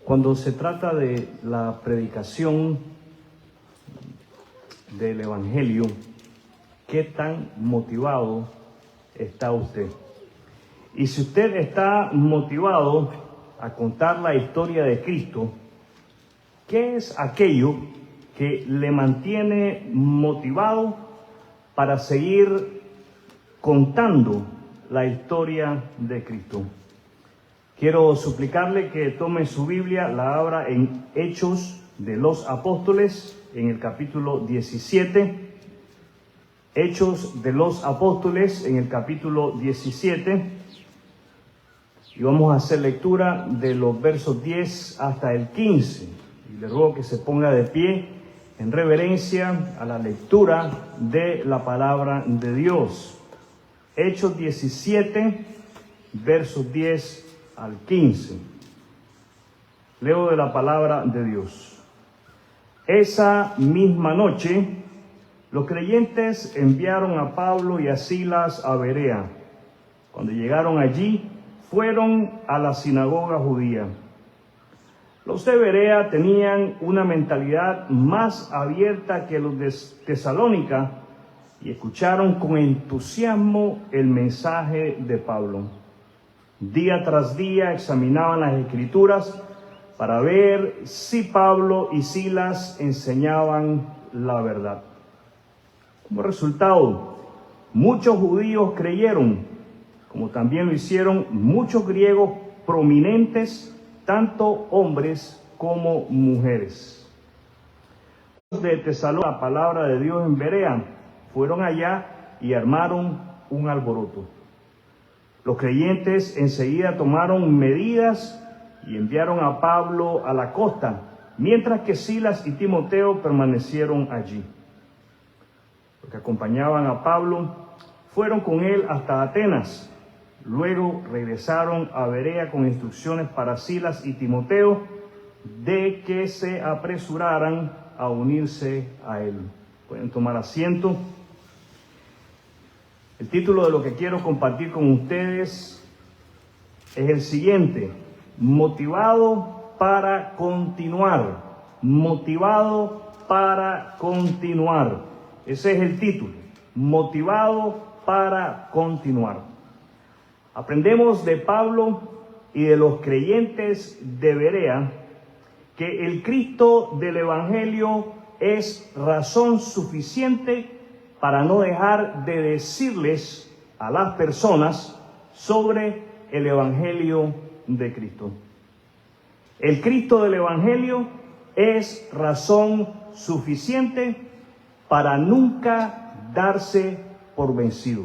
Cuando se trata de la predicación del Evangelio, ¿qué tan motivado está usted? Y si usted está motivado a contar la historia de Cristo, ¿qué es aquello que le mantiene motivado para seguir contando la historia de Cristo? Quiero suplicarle que tome su Biblia, la abra en Hechos de los Apóstoles, en el capítulo 17. Hechos de los Apóstoles, en el capítulo 17. Y vamos a hacer lectura de los versos 10 hasta el 15. Y le ruego que se ponga de pie en reverencia a la lectura de la palabra de Dios. Hechos 17, versos 10 al 15. Leo de la palabra de Dios. Esa misma noche, los creyentes enviaron a Pablo y a Silas a Berea. Cuando llegaron allí, fueron a la sinagoga judía. Los de Berea tenían una mentalidad más abierta que los de Tesalónica y escucharon con entusiasmo el mensaje de Pablo. Día tras día examinaban las Escrituras para ver si Pablo y Silas enseñaban la verdad. Como resultado, muchos judíos creyeron, como también lo hicieron muchos griegos prominentes, tanto hombres como mujeres. De Tesalónica, la palabra de Dios en Berea, fueron allá y armaron un alboroto. Los creyentes enseguida tomaron medidas y enviaron a Pablo a la costa, mientras que Silas y Timoteo permanecieron allí. Los que acompañaban a Pablo fueron con él hasta Atenas. Luego regresaron a Berea con instrucciones para Silas y Timoteo de que se apresuraran a unirse a él. Pueden tomar asiento. El título de lo que quiero compartir con ustedes es el siguiente: motivado para continuar. Motivado para continuar. Ese es el título. Motivado para continuar. Aprendemos de Pablo y de los creyentes de Berea que el Cristo del Evangelio es razón suficiente para no dejar de decirles a las personas sobre el Evangelio de Cristo. El Cristo del Evangelio es razón suficiente para nunca darse por vencido.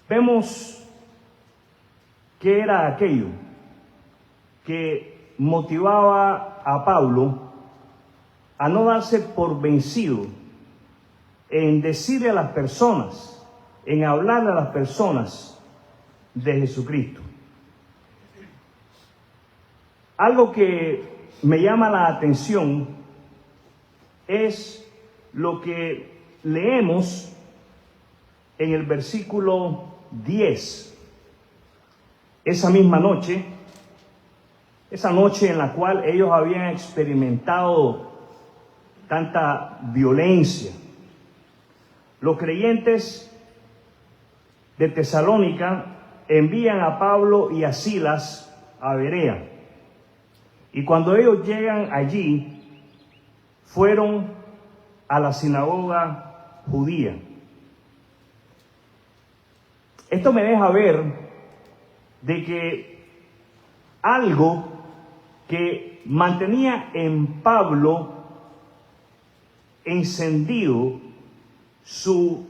Vemos qué era aquello que motivaba a Pablo a no darse por vencido en decirle a las personas, en hablarle a las personas de Jesucristo. Algo que me llama la atención es lo que leemos en el versículo 10. Esa misma noche, esa noche en la cual ellos habían experimentado tanta violencia, los creyentes de Tesalónica envían a Pablo y a Silas a Berea. Y cuando ellos llegan allí, fueron a la sinagoga judía. Esto me deja ver de que algo que mantenía en Pablo encendido su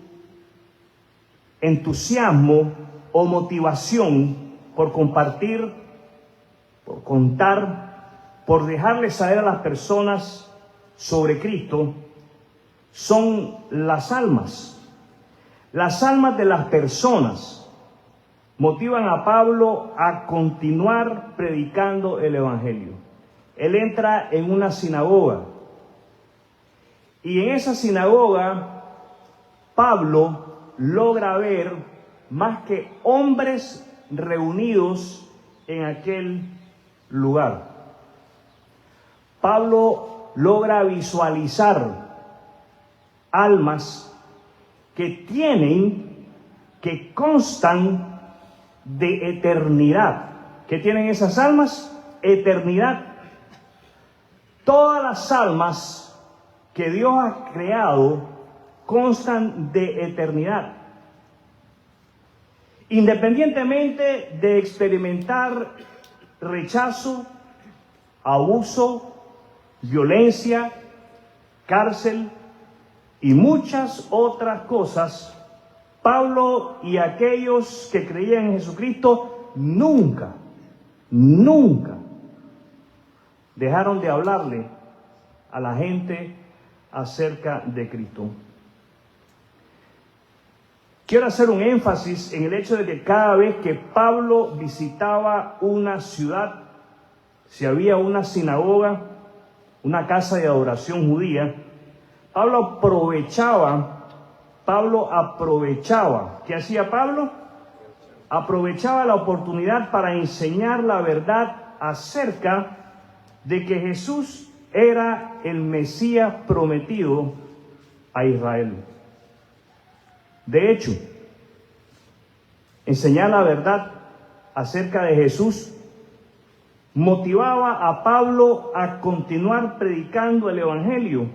entusiasmo o motivación por compartir, por contar, por dejarles saber a las personas sobre Cristo, son las almas. Las almas de las personas motivan a Pablo a continuar predicando el Evangelio. Él entra en una sinagoga y en esa sinagoga Pablo logra ver más que hombres reunidos en aquel lugar. Pablo logra visualizar almas que constan de eternidad. ¿Qué tienen esas almas? Eternidad. Todas las almas que Dios ha creado constan de eternidad. Independientemente de experimentar rechazo, abuso, violencia, cárcel y muchas otras cosas, Pablo y aquellos que creían en Jesucristo nunca dejaron de hablarle a la gente acerca de Cristo. Quiero hacer un énfasis en el hecho de que cada vez que Pablo visitaba una ciudad, si había una sinagoga, una casa de adoración judía, Pablo aprovechaba. ¿Qué hacía Pablo? Aprovechaba la oportunidad para enseñar la verdad acerca de que Jesús era el Mesías prometido a Israel. De hecho, enseñar la verdad acerca de Jesús motivaba a Pablo a continuar predicando el Evangelio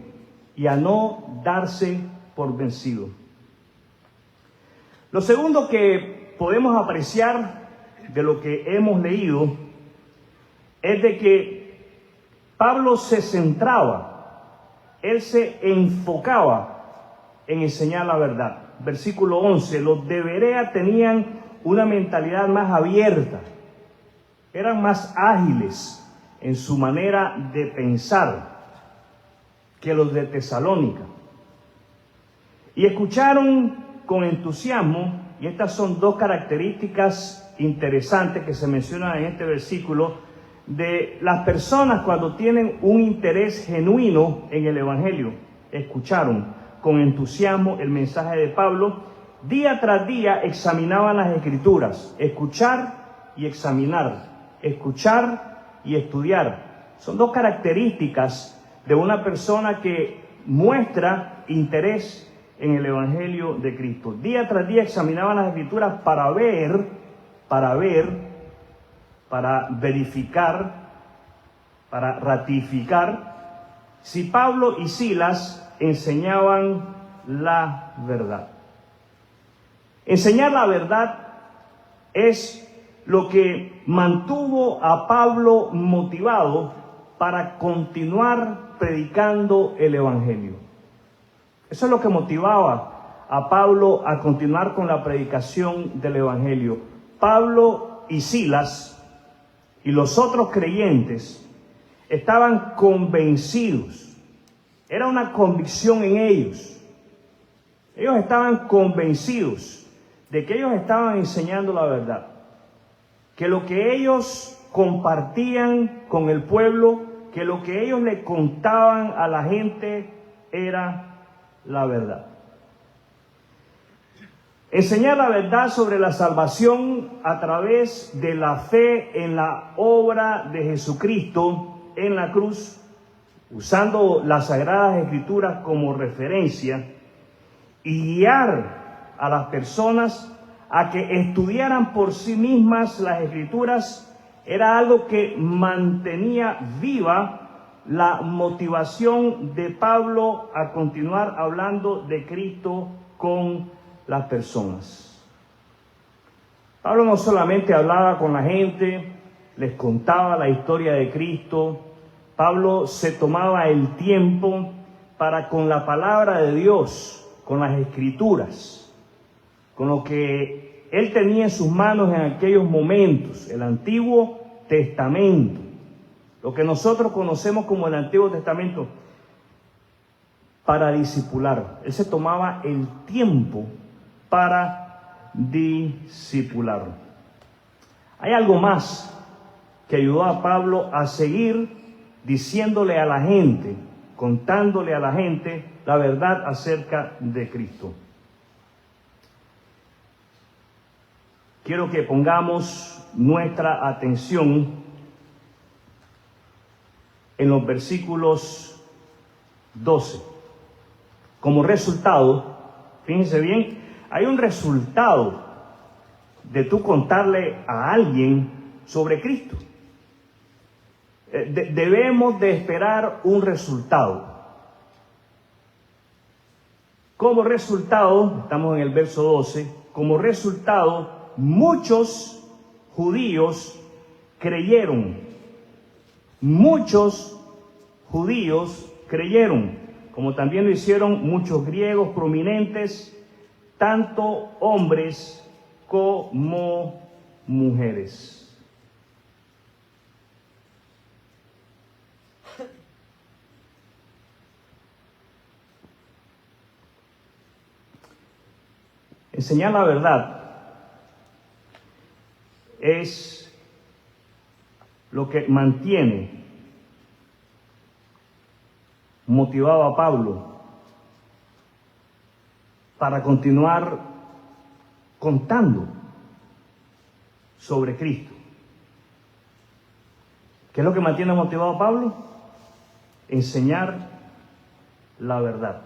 y a no darse por vencido. Lo segundo que podemos apreciar de lo que hemos leído es de que Pablo se centraba, él se enfocaba en enseñar la verdad. Versículo 11, los de Berea tenían una mentalidad más abierta, eran más ágiles en su manera de pensar que los de Tesalónica. Y escucharon con entusiasmo, y estas son dos características interesantes que se mencionan en este versículo, de las personas cuando tienen un interés genuino en el Evangelio. Escucharon con entusiasmo el mensaje de Pablo. Día tras día examinaban las Escrituras. Escuchar y examinar. Escuchar y estudiar. Son dos características de una persona que muestra interés en el Evangelio de Cristo. Día tras día examinaban las Escrituras para verificar, para ratificar si Pablo y Silas enseñaban la verdad. Enseñar la verdad es lo que mantuvo a Pablo motivado para continuar predicando el Evangelio. Eso es lo que motivaba a Pablo a continuar con la predicación del Evangelio. Pablo y Silas y los otros creyentes estaban convencidos. Era una convicción en ellos. Ellos estaban convencidos de que ellos estaban enseñando la verdad. Que lo que ellos compartían con el pueblo, que lo que ellos le contaban a la gente era la verdad. Enseñar la verdad sobre la salvación a través de la fe en la obra de Jesucristo en la cruz, usando las Sagradas Escrituras como referencia, y guiar a las personas a que estudiaran por sí mismas las Escrituras, era algo que mantenía viva la motivación de Pablo a continuar hablando de Cristo con las personas. Pablo no solamente hablaba con la gente, les contaba la historia de Cristo. Pablo se tomaba el tiempo para, con la palabra de Dios, con las Escrituras, con lo que él tenía en sus manos en aquellos momentos, el Antiguo Testamento, lo que nosotros conocemos como el Antiguo Testamento, para discipular. Él se tomaba el tiempo para discipular. Hay algo más que ayudó a Pablo a seguir diciéndole a la gente, contándole a la gente la verdad acerca de Cristo. quiero que pongamos nuestra atención en los versículos 12. Como resultado, fíjense bien, hay un resultado de tú contarle a alguien sobre Cristo. Debemos de esperar un resultado. Como resultado, estamos en el verso 12, como resultado, muchos judíos creyeron. Muchos judíos creyeron, como también lo hicieron muchos griegos prominentes, tanto hombres como mujeres. Enseñar la verdad es lo que mantiene motivado a Pablo para continuar contando sobre Cristo. ¿Qué es lo que mantiene motivado a Pablo? Enseñar la verdad.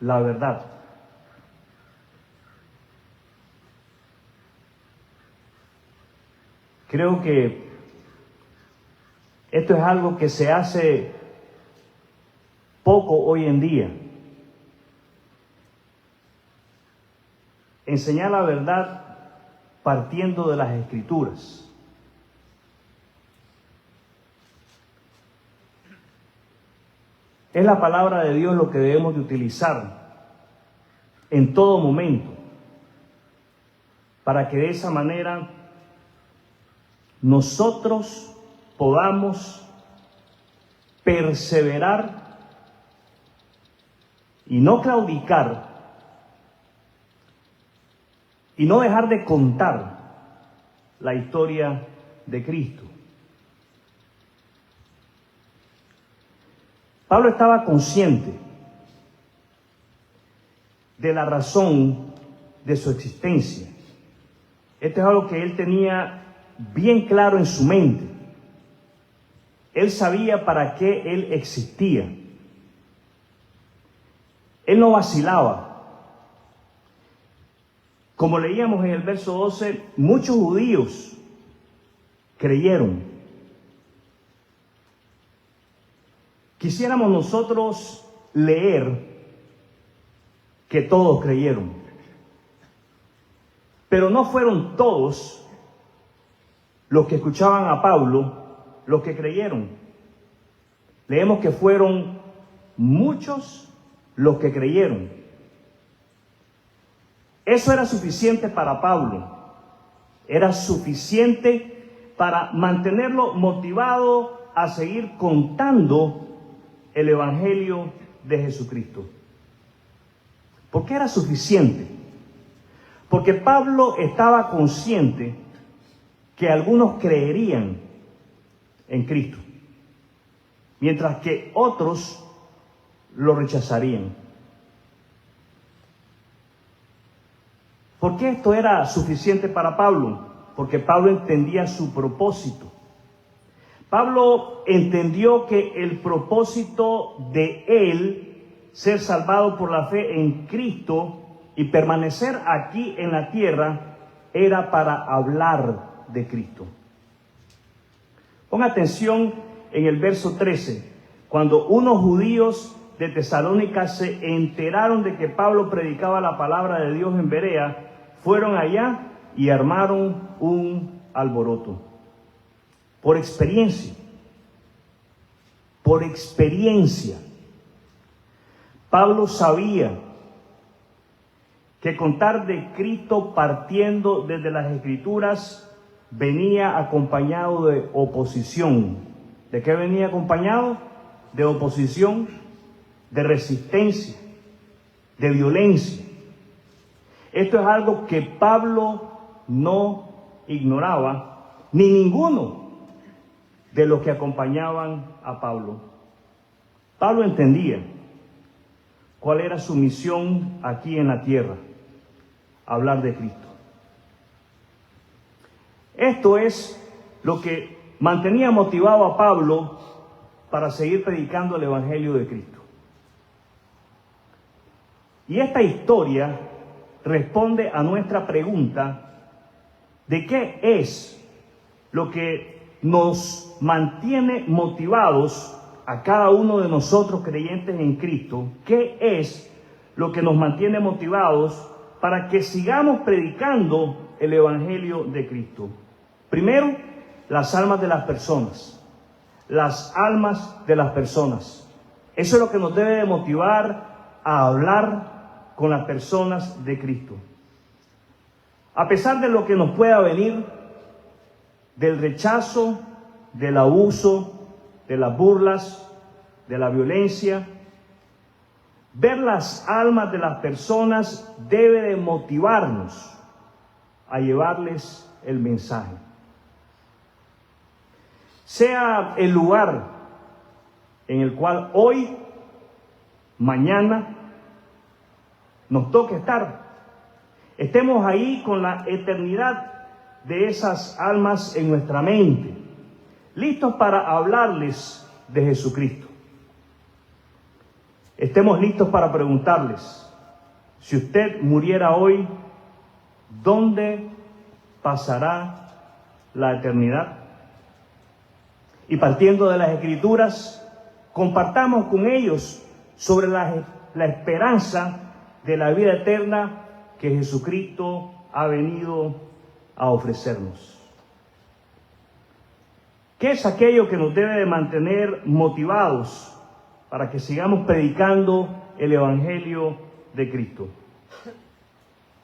La verdad. Creo que esto es algo que se hace poco hoy en día. Enseñar la verdad partiendo de las Escrituras. Es la palabra de Dios lo que debemos de utilizar en todo momento, para que de esa manera nosotros podamos perseverar y no claudicar y no dejar de contar la historia de Cristo. Pablo estaba consciente de la razón de su existencia. Esto es algo que él tenía bien claro en su mente. Él sabía para qué él existía. Él no vacilaba. Como leíamos en el verso 12, muchos judíos creyeron. Quisiéramos nosotros leer que todos creyeron, pero no fueron todos los que escuchaban a Pablo los que creyeron. Leemos que fueron muchos los que creyeron. Eso era suficiente para Pablo, era suficiente para mantenerlo motivado a seguir contando el Evangelio de Jesucristo. ¿Por qué era suficiente? Porque Pablo estaba consciente que algunos creerían en Cristo, mientras que otros lo rechazarían. ¿Por qué esto era suficiente para Pablo? Porque Pablo entendía su propósito. Pablo entendió que el propósito de él, ser salvado por la fe en Cristo y permanecer aquí en la tierra, era para hablar de Cristo. Pon atención en el verso 13, cuando unos judíos de Tesalónica se enteraron de que Pablo predicaba la palabra de Dios en Berea, fueron allá y armaron un alboroto. Por experiencia, Pablo sabía que contar de Cristo partiendo desde las Escrituras venía acompañado de oposición. ¿De qué venía acompañado? De oposición, de resistencia, de violencia. Esto es algo que Pablo no ignoraba, ni ninguno de los que acompañaban a Pablo. Pablo entendía cuál era su misión aquí en la tierra: hablar de Cristo. Esto es lo que mantenía motivado a Pablo para seguir predicando el Evangelio de Cristo. Y esta historia responde a nuestra pregunta de qué es lo que nos mantiene motivados a cada uno de nosotros creyentes en Cristo. ¿Qué es lo que nos mantiene motivados para que sigamos predicando el Evangelio de Cristo? Primero, las almas de las personas. Las almas de las personas. Eso es lo que nos debe de motivar a hablar con las personas de Cristo. A pesar de lo que nos pueda venir, del rechazo, del abuso, de las burlas, de la violencia, ver las almas de las personas debe de motivarnos a llevarles el mensaje. Sea el lugar en el cual hoy, mañana, nos toque estar, estemos ahí con la eternidad de esas almas en nuestra mente, listos para hablarles de Jesucristo. Estemos listos para preguntarles: si usted muriera hoy, ¿dónde pasará la eternidad? Y partiendo de las Escrituras, compartamos con ellos sobre la esperanza de la vida eterna que Jesucristo ha venido a ofrecernos. ¿Qué es aquello que nos debe de mantener motivados para que sigamos predicando el Evangelio de Cristo?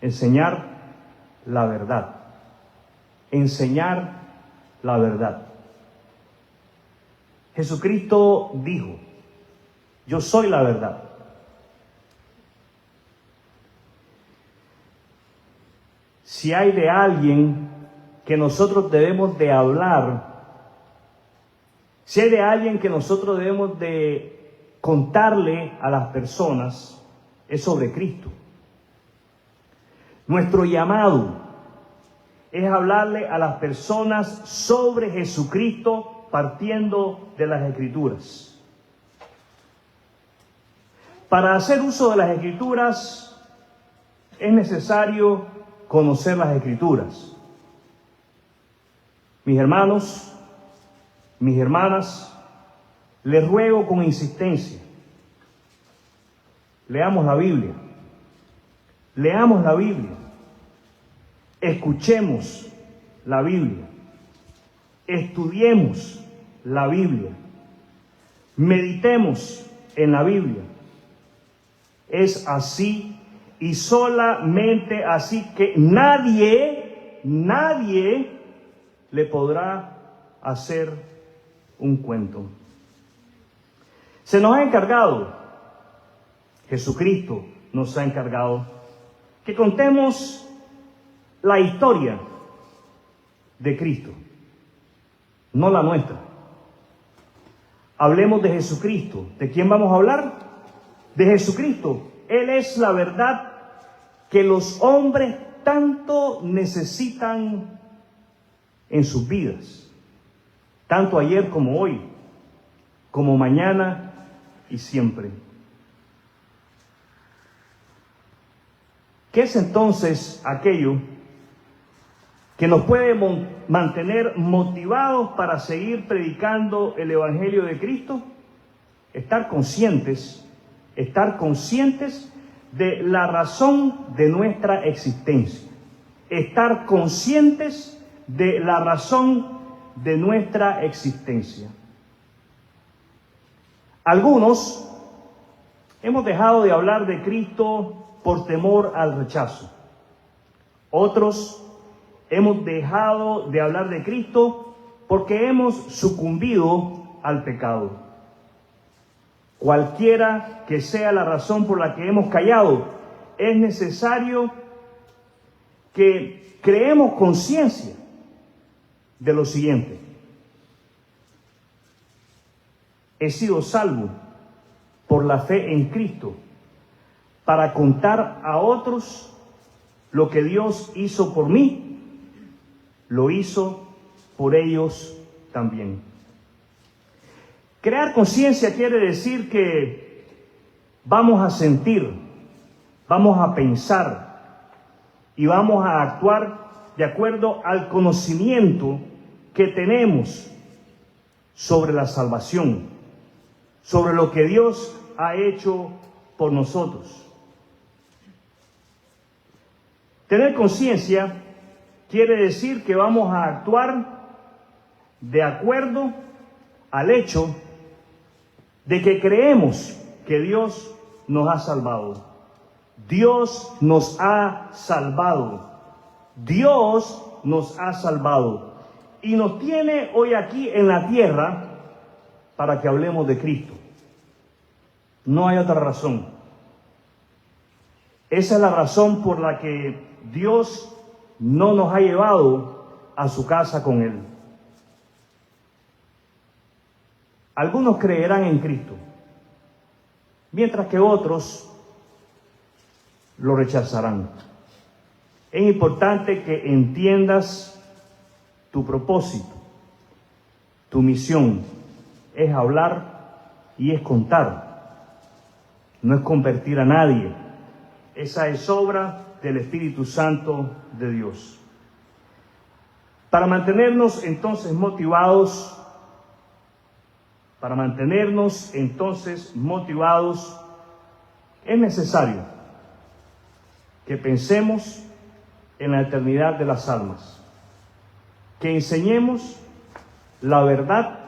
Enseñar la verdad. Enseñar la verdad. Jesucristo dijo: yo soy la verdad. Si hay de alguien que nosotros debemos de hablar, si hay de alguien que nosotros debemos de contarle a las personas, es sobre Cristo. Nuestro llamado es hablarle a las personas sobre Jesucristo partiendo de las Escrituras. Para hacer uso de las Escrituras es necesario conocer las Escrituras. Mis hermanos, mis hermanas, les ruego con insistencia: leamos la Biblia. Leamos la Biblia. Escuchemos la Biblia. Estudiemos la Biblia. Meditemos en la Biblia. Es así y solamente así que nadie le podrá hacer un cuento. Se nos ha encargado, Jesucristo nos ha encargado, que contemos la historia de Cristo, no la nuestra. Hablemos de Jesucristo. ¿De quién vamos a hablar? De Jesucristo. Él es la verdad que los hombres tanto necesitan en sus vidas, tanto ayer como hoy, como mañana y siempre. ¿Qué es entonces aquello que nos puede mantener motivados para seguir predicando el Evangelio de Cristo? Estar conscientes de la razón de nuestra existencia. Estar conscientes de la razón de nuestra existencia. Algunos hemos dejado de hablar de Cristo por temor al rechazo. Otros hemos dejado de hablar de Cristo porque hemos sucumbido al pecado. Cualquiera que sea la razón por la que hemos callado, es necesario que creemos conciencia de lo siguiente: he sido salvo por la fe en Cristo, para contar a otros lo que Dios hizo por mí, lo hizo por ellos también. Crear conciencia quiere decir que vamos a sentir, vamos a pensar y vamos a actuar de acuerdo al conocimiento que tenemos sobre la salvación, sobre lo que Dios ha hecho por nosotros. Tener conciencia quiere decir que vamos a actuar de acuerdo al hecho de que creemos que Dios nos ha salvado. Dios nos ha salvado. Dios nos ha salvado. Y nos tiene hoy aquí en la tierra para que hablemos de Cristo. No hay otra razón. Esa es la razón por la que Dios no nos ha llevado a su casa con Él. Algunos creerán en Cristo, mientras que otros lo rechazarán. Es importante que entiendas tu propósito, tu misión. Es hablar y es contar. No es convertir a nadie. Esa es obra del Espíritu Santo de Dios. Para mantenernos entonces motivados, es necesario que pensemos en la eternidad de las almas, que enseñemos la verdad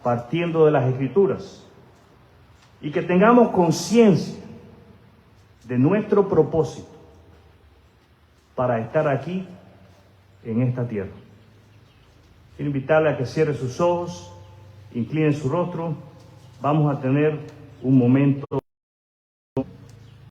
partiendo de las Escrituras y que tengamos conciencia de nuestro propósito para estar aquí en esta tierra. Quiero invitarle a que cierre sus ojos, incline su rostro. Vamos a tener un momento